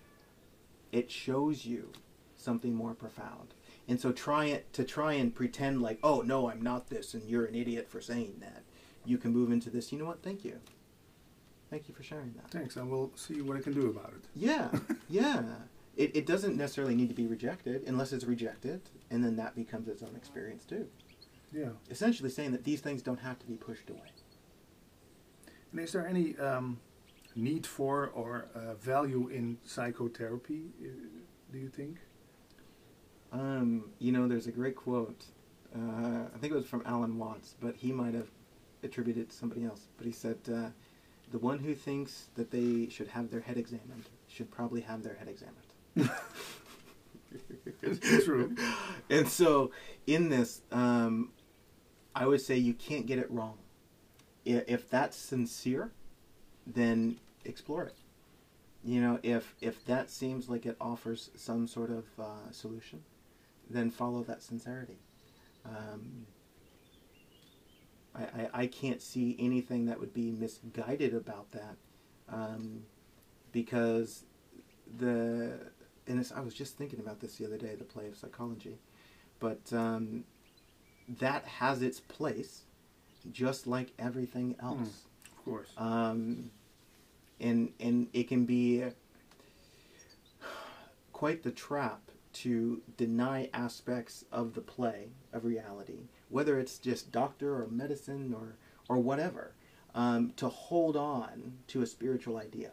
It shows you something more profound. And so try and pretend like, oh, no, I'm not this, and you're an idiot for saying that. You can move into this, you know what, thank you. Thank you for sharing that. Thanks, I will see what I can do about it. Yeah, yeah. It doesn't necessarily need to be rejected unless it's rejected, and then that becomes its own experience too. Yeah. Essentially saying that these things don't have to be pushed away. And is there any need for or value in psychotherapy, do you think? You know, there's a great quote. I think it was from Alan Watts, but he might have attributed it to somebody else. But he said, the one who thinks that they should have their head examined should probably have their head examined. It's true. And so in this, I would say you can't get it wrong. If that's sincere, then explore it. You know, if that seems like it offers some sort of solution, then follow that sincerity. I can't see anything that would be misguided about that, because I was just thinking about this the other day, the play of psychology, but that has its place, just like everything else. Of course. And it can be quite the trap to deny aspects of the play, of reality, whether it's just doctor or medicine or whatever, to hold on to a spiritual idea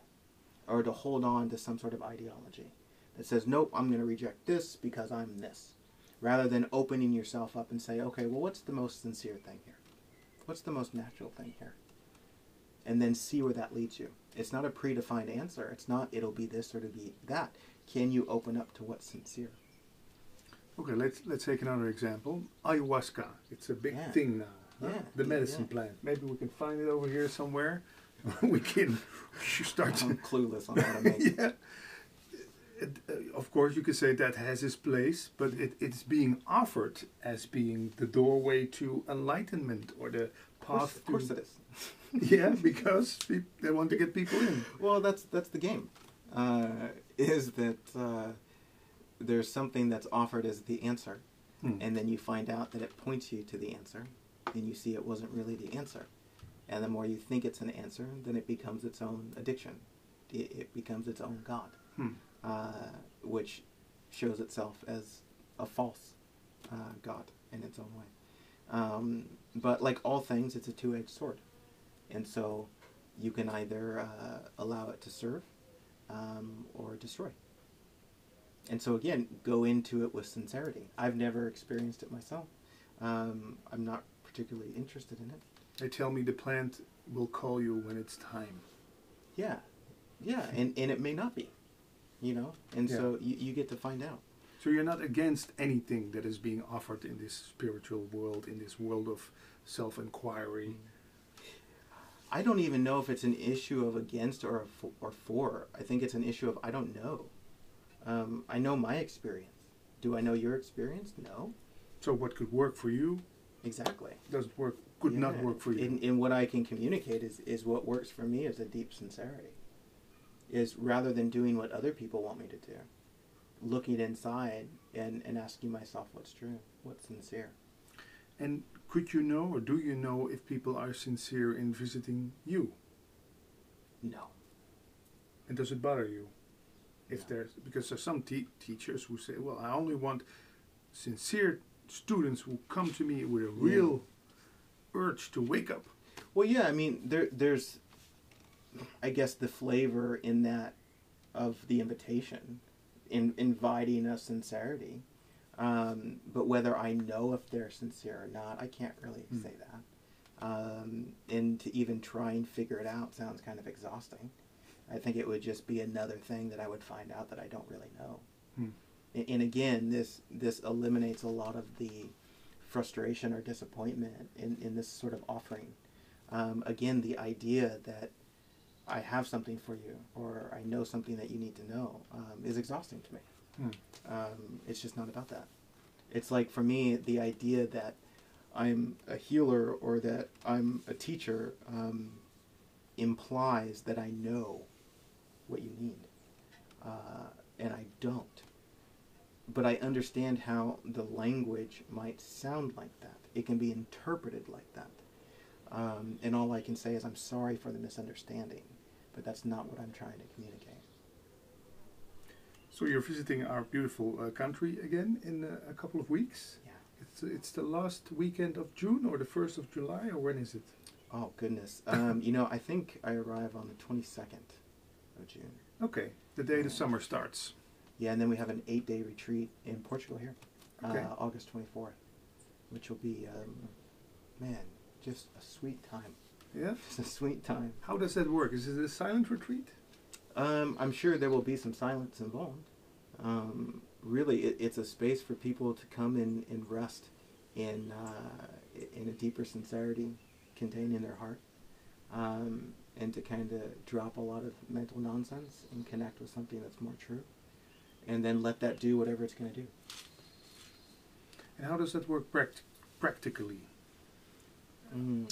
or to hold on to some sort of ideology that says, nope, I'm going to reject this because I'm this, rather than opening yourself up and say, okay, well, what's the most sincere thing here? What's the most natural thing here? And then see where that leads you. It's not a predefined answer. It's not, it'll be this or it'll be that. Can you open up to what's sincere? Okay, let's take another example. Ayahuasca. It's a big thing now. Huh? Yeah, the medicine plant. Maybe we can find it over here somewhere. We can start. I'm clueless on how to make it. Of course, you could say that has its place, but it's being offered as being the doorway to enlightenment or the path. Of course it is. Yeah, because they want to get people in. Well, that's the game. Is that there's something that's offered as the answer, and then you find out that it points you to the answer, and you see it wasn't really the answer. And the more you think it's an answer, then it becomes its own addiction. It becomes its own God, which shows itself as a false God in its own way. But like all things, it's a two-edged sword. And so you can either allow it to serve or destroy. And so again, go into it with sincerity. I've never experienced it myself. I'm not particularly interested in it. They tell me the plant will call you when it's time. Yeah, and it may not be, and so you get to find out. So you're not against anything that is being offered in this spiritual world, in this world of self-inquiry. I don't even know if it's an issue of against or for. I think it's an issue of I don't know. I know my experience. Do I know your experience? No. So what could work for you? Exactly. Doesn't work. Could not work for you. And what I can communicate is what works for me is a deep sincerity. Is rather than doing what other people want me to do, looking inside and asking myself what's true, what's sincere. And could you know, or do you know, if people are sincere in visiting you? No. And does it bother you? If No. Because there's some teachers who say, well, I only want sincere students who come to me with a real urge to wake up. Well, yeah, I mean, there's, I guess, the flavor in that of the invitation, in inviting a sincerity. But whether I know if they're sincere or not, I can't really say that. And to even try and figure it out sounds kind of exhausting. I think it would just be another thing that I would find out that I don't really know. And again, this eliminates a lot of the frustration or disappointment in this sort of offering. Again, the idea that I have something for you or I know something that you need to know is exhausting to me. It's just not about that. It's like, for me, the idea that I'm a healer or that I'm a teacher implies that I know what you need. And I don't. But I understand how the language might sound like that. It can be interpreted like that. And all I can say is I'm sorry for the misunderstanding, but that's not what I'm trying to communicate. So you're visiting our beautiful country again in a couple of weeks? Yeah. It's the last weekend of June or the 1st of July, or when is it? Oh, goodness. I think I arrive on the 22nd of June. Okay, the day the summer starts. Yeah, and then we have an 8-day retreat in Portugal here, Okay. August 24th, which will be, just a sweet time. Yeah? Just a sweet time. How does that work? Is it a silent retreat? I'm sure there will be some silence involved. Really, it's a space for people to come and rest in a deeper sincerity contained in their heart, and to kind of drop a lot of mental nonsense and connect with something that's more true, and then let that do whatever it's going to do. And how does that work practically?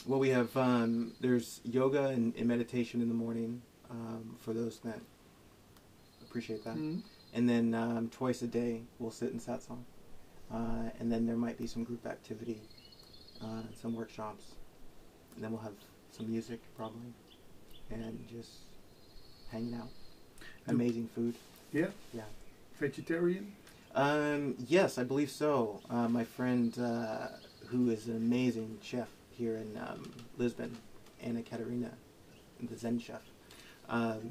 Well, we have, there's yoga and meditation in the morning for those that appreciate that. And then twice a day we'll sit in satsang. And then there might be some group activity, some workshops. And then we'll have some music probably. And just hanging out. Amazing food. Yeah? Yeah. Vegetarian? Yes, I believe so. My friend, who is an amazing chef here in Lisbon, Anna Katerina, the Zen chef,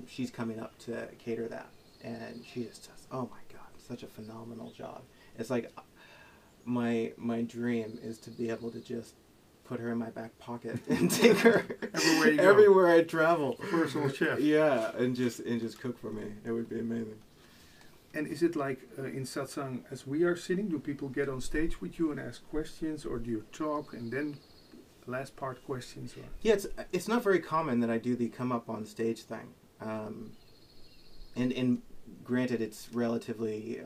she's coming up to cater that. And she just does, oh my God, such a phenomenal job. It's like my dream is to be able to just put her in my back pocket and take her everywhere I travel. Personal chef. Yeah, and just cook for me. It would be amazing. And is it like in satsang, as we are sitting, do people get on stage with you and ask questions, or do you talk and then last part questions? Or? Yeah, it's not very common that I do the come up on stage thing. And granted, it's relatively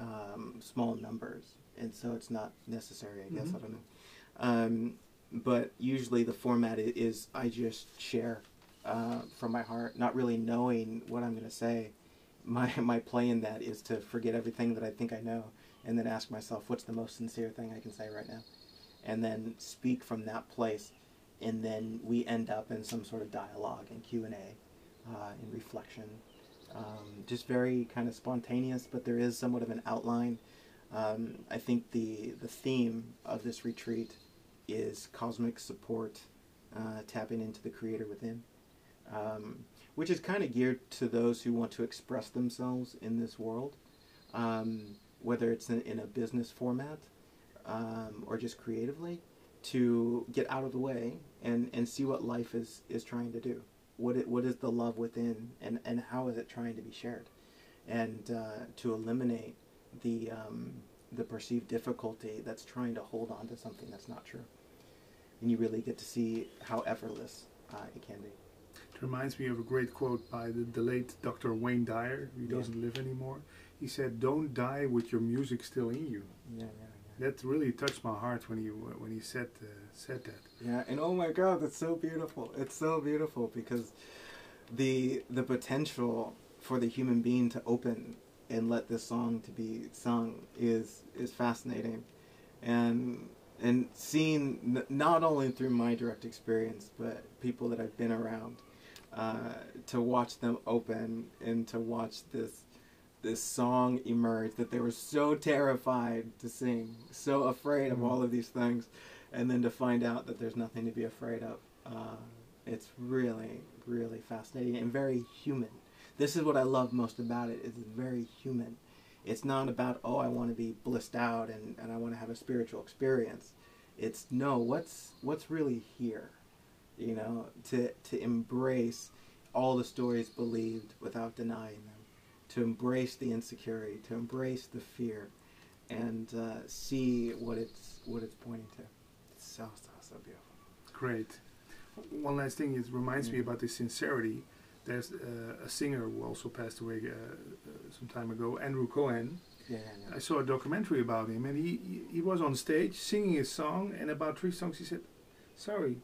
small numbers, and so it's not necessary, I guess. I don't know. But usually the format is I just share from my heart, not really knowing what I'm going to say. My play in that is to forget everything that I think I know, and then ask myself, what's the most sincere thing I can say right now? And then speak from that place, and then we end up in some sort of dialogue and Q&A and reflection. Just very kind of spontaneous, but there is somewhat of an outline. I think the theme of this retreat is cosmic support, tapping into the creator within, which is kind of geared to those who want to express themselves in this world, whether it's in a business format or just creatively, to get out of the way and see what life is trying to do. What is the love within, and how is it trying to be shared, and to eliminate the perceived difficulty that's trying to hold on to something that's not true. And you really get to see how effortless it can be. It reminds me of a great quote by the late Dr. Wayne Dyer, who doesn't live anymore. He said, "Don't die with your music still in you." Yeah. That really touched my heart when he said that. Yeah, and oh my God, that's so beautiful. It's so beautiful because the potential for the human being to open and let this song to be sung is fascinating, and seeing not only through my direct experience but people that I've been around, to watch them open and to watch this song emerge that they were so terrified to sing, so afraid of all of these things, and then to find out that there's nothing to be afraid of. It's really, really fascinating and very human. This is what I love most about it. It's very human. It's not about, oh, I want to be blissed out and I want to have a spiritual experience. It's, no, what's really here? You know, to embrace all the stories believed without denying them. To embrace the insecurity, to embrace the fear, and see what it's pointing to. It's so beautiful. Great. One last thing, it reminds me about this Sincerity. There's a singer who also passed away some time ago, Andrew Cohen. Yeah. I saw a documentary about him, and he was on stage singing his song, and about 3 songs he said, "Sorry,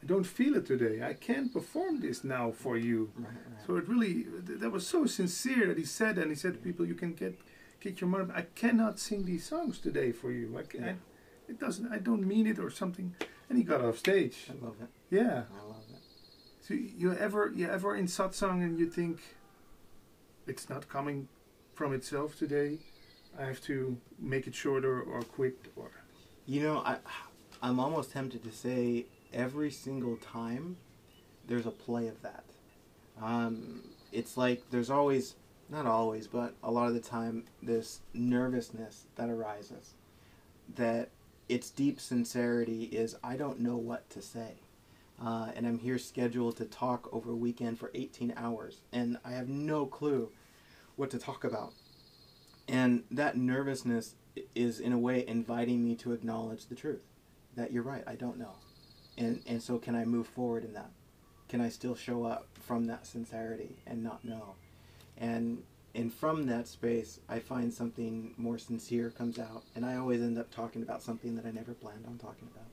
I don't feel it today. I can't perform this now for you." Right. So it really, that was so sincere that he said, and he said to people, "You can kick your mother. I cannot sing these songs today for you. I don't mean it," or something. And he got off stage. I love it. Yeah. I love it. So you ever in satsang and you think it's not coming from itself today? I have to make it shorter or quit, or. You know, I'm almost tempted to say every single time there's a play of that. It's like there's always, not always, but a lot of the time, this nervousness that arises. That its deep sincerity is, I don't know what to say. And I'm here scheduled to talk over a weekend for 18 hours. And I have no clue what to talk about. And that nervousness is, in a way, inviting me to acknowledge the truth. That you're right, I don't know. And so can I move forward in that? Can I still show up from that sincerity and not know? And And from that space, I find something more sincere comes out. And I always end up talking about something that I never planned on talking about.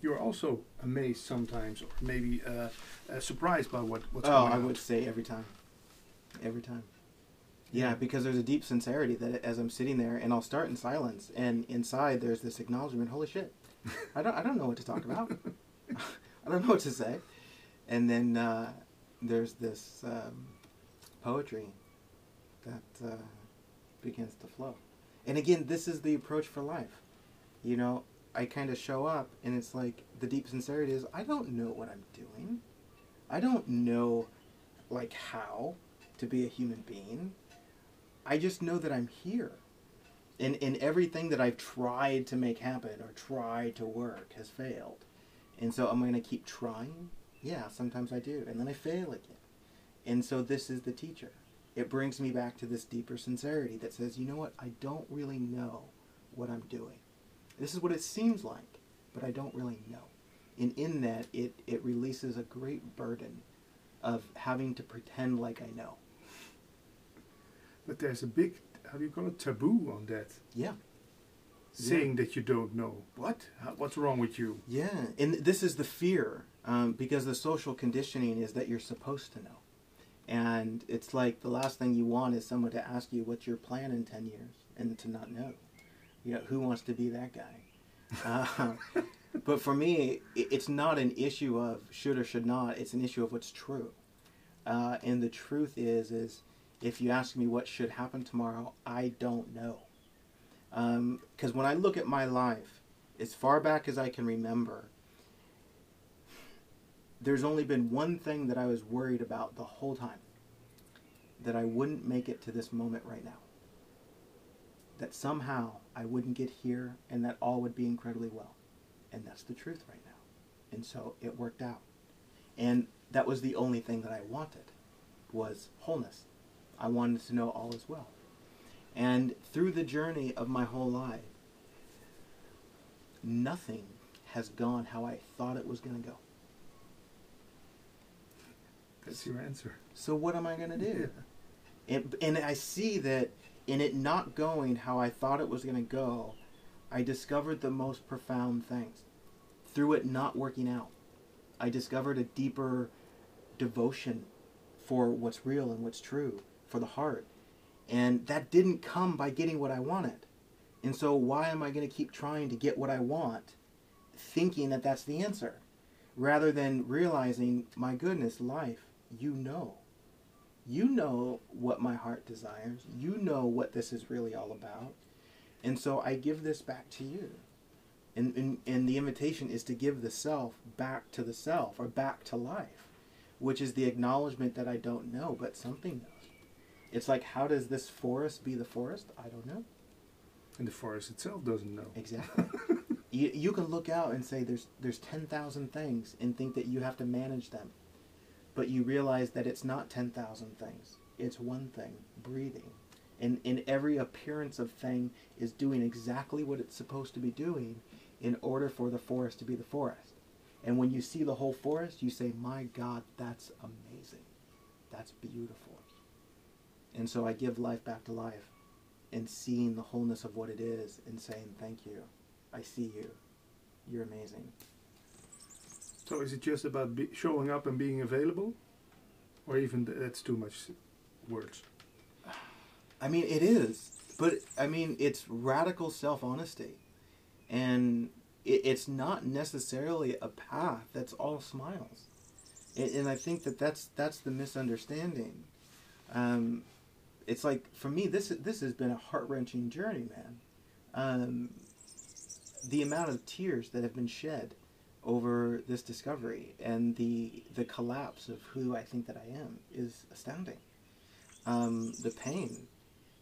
You're also amazed sometimes, or maybe surprised by what's going on. I would say every time. Every time. Yeah, because there's a deep sincerity that as I'm sitting there, and I'll start in silence, and inside there's this acknowledgement, holy shit, I don't know what to talk about. I don't know what to say. And then there's this poetry that begins to flow. And again, this is the approach for life. You know, I kind of show up, and it's like the deep sincerity is, I don't know what I'm doing. I don't know, like, how to be a human being. I just know that I'm here. And everything that I've tried to make happen or tried to work has failed. And so I'm going to keep trying? Yeah, sometimes I do. And then I fail again. And so this is the teacher. It brings me back to this deeper sincerity that says, you know what? I don't really know what I'm doing. This is what it seems like, but I don't really know. And in that, it releases a great burden of having to pretend like I know. But there's a big, how do you call it, taboo on that. Yeah. Saying that you don't know. What? What's wrong with you? Yeah, and this is the fear, because the social conditioning is that you're supposed to know. And it's like the last thing you want is someone to ask you what's your plan in 10 years and to not know. You know, who wants to be that guy? But for me, it's not an issue of should or should not. It's an issue of what's true. And the truth is if you ask me what should happen tomorrow, I don't know. Because when I look at my life, as far back as I can remember, there's only been one thing that I was worried about the whole time. That I wouldn't make it to this moment right now. That somehow I wouldn't get here and that all would be incredibly well. And that's the truth right now. And so it worked out. And that was the only thing that I wanted, was wholeness. I wanted to know all is well. And through the journey of my whole life, nothing has gone how I thought it was going to go. That's your answer. So what am I going to do? Yeah. And I see that in it not going how I thought it was going to go, I discovered the most profound things. Through it not working out, I discovered a deeper devotion for what's real and what's true, for the heart. And that didn't come by getting what I wanted. And so why am I going to keep trying to get what I want, thinking that that's the answer? Rather than realizing, my goodness, life, you know. You know what my heart desires. You know what this is really all about. And so I give this back to you. And the invitation is to give the self back to the self, or back to life, which is the acknowledgement that I don't know, but something knows. It's like, how does this forest be the forest? I don't know. And the forest itself doesn't know. Exactly. You can look out and say there's 10,000 things and think that you have to manage them. But you realize that it's not 10,000 things. It's one thing, breathing. And in every appearance of thing is doing exactly what it's supposed to be doing in order for the forest to be the forest. And when you see the whole forest, you say, my God, that's amazing. That's beautiful. And so I give life back to life and seeing the wholeness of what it is and saying, thank you. I see you. You're amazing. So is it just about showing up and being available? Or even that's too much words? I mean, it is. But, I mean, it's radical self-honesty. And it's not necessarily a path that's all smiles. And I think that's the misunderstanding. It's like, for me, this has been a heart-wrenching journey, man. The amount of tears that have been shed over this discovery and the collapse of who I think that I am is astounding. The pain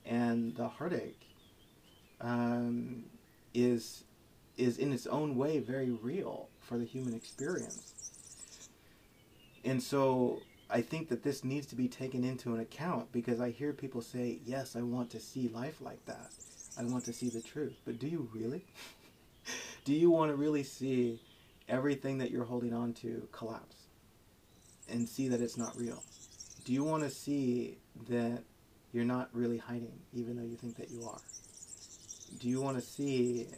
and the heartache is in its own way very real for the human experience. And so I think that this needs to be taken into an account, because I hear people say, yes, I want to see life like that. I want to see the truth. But do you really? Do you want to really see everything that you're holding on to collapse and see that it's not real? Do you want to see that you're not really hiding, even though you think that you are. Do you want to see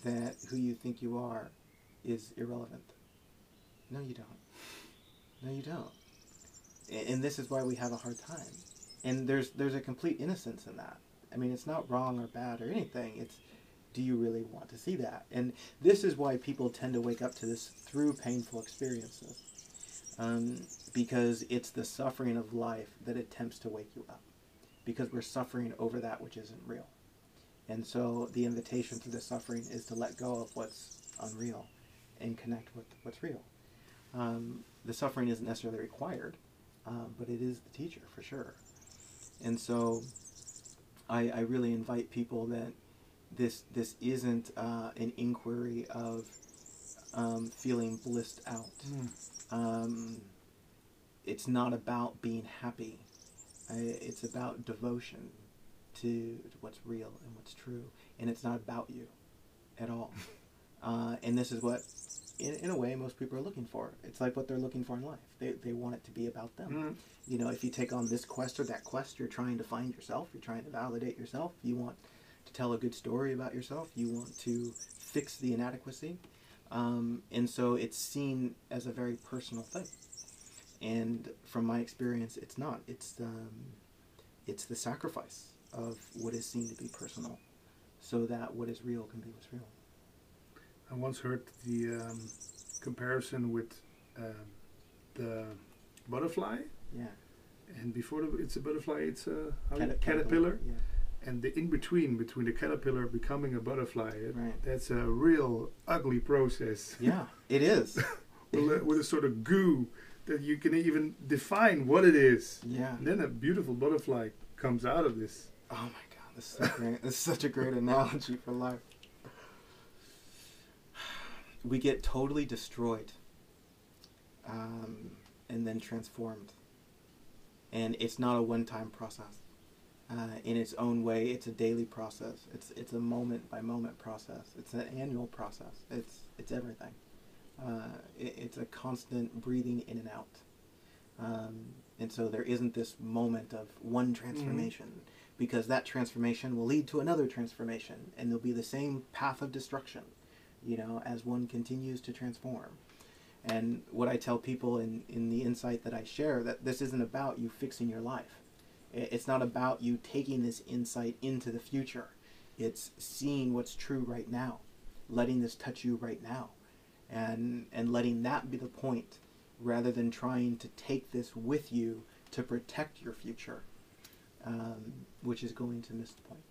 that who you think you are is irrelevant? No, you don't. No, you don't. And this is why we have a hard time. And there's a complete innocence in that. I mean, it's not wrong or bad or anything. It's, do you really want to see that? And this is why people tend to wake up to this through painful experiences. Because it's the suffering of life that attempts to wake you up. Because we're suffering over that which isn't real. And so the invitation through the suffering is to let go of what's unreal and connect with what's real. The suffering isn't necessarily required, but it is the teacher for sure. And so I really invite people that this isn't an inquiry of feeling blissed out. It's not about being happy. It's about devotion to what's real and what's true. And it's not about you at all. And this is what, in a way, most people are looking for. It's like what they're looking for in life. They want it to be about them. You know, if you take on this quest or that quest, you're trying to find yourself. You're trying to validate yourself. You want to tell a good story about yourself. You want to fix the inadequacy. And so it's seen as a very personal thing. And from my experience, it's not. It's the sacrifice of what is seen to be personal, so that what is real can be what's real. I once heard the comparison with the butterfly. Yeah. And before it's a butterfly, it's a Caterpillar. Yeah. And the between the caterpillar becoming a butterfly, Right. That's a real ugly process. Yeah, it is. with a sort of goo that you can even define what it is. Yeah. And then a beautiful butterfly comes out of this. Oh my God, this is so great. This is such a great analogy for life. We get totally destroyed, and then transformed. And it's not a one-time process. In its own way, it's a daily process. It's a moment-by-moment process. It's an annual process. It's everything. It's a constant breathing in and out. And so there isn't this moment of one transformation, because that transformation will lead to another transformation, and there'll be the same path of destruction, you know, as one continues to transform. And what I tell people in the insight that I share, that this isn't about you fixing your life. It's not about you taking this insight into the future. It's seeing what's true right now, letting this touch you right now, and letting that be the point, rather than trying to take this with you to protect your future, which is going to miss the point.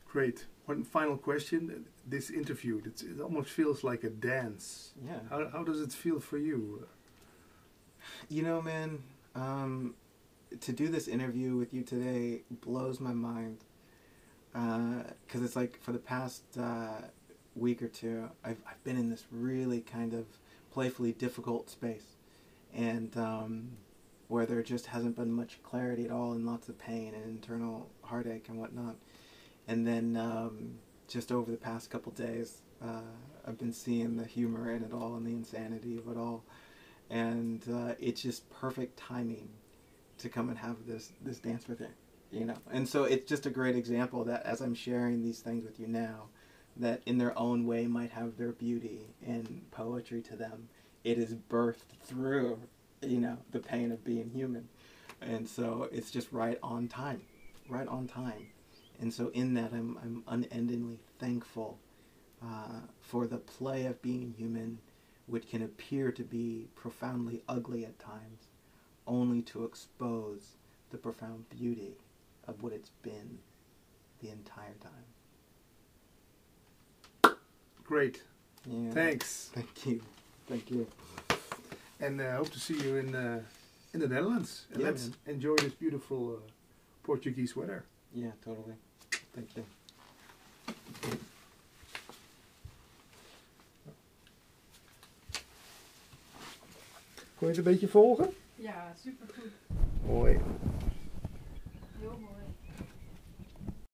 Great. One final question. This interview, it almost feels like a dance. Yeah. How does it feel for you? You know, man, to do this interview with you today blows my mind. Because it's like for the past week or two, I've been in this really kind of playfully difficult space. And where there just hasn't been much clarity at all, and lots of pain and internal heartache and whatnot. And then just over the past couple days, I've been seeing the humor in it all and the insanity of it all. And it's just perfect timing to come and have this dance with you, you know. And so it's just a great example that as I'm sharing these things with you now, that in their own way might have their beauty and poetry to them. It is birthed through, you know, the pain of being human. And so it's just right on time. And so in that, I'm unendingly thankful for the play of being human, which can appear to be profoundly ugly at times, only to expose the profound beauty of what it's been the entire time. Great. Yeah. Thanks. Thank you. And I hope to see you in the Netherlands. And Yeah, let's man. enjoy this beautiful Portuguese weather. Yeah, totally. Thank you. Kon je het een beetje volgen? Ja, supergoed. Mooi. Heel mooi.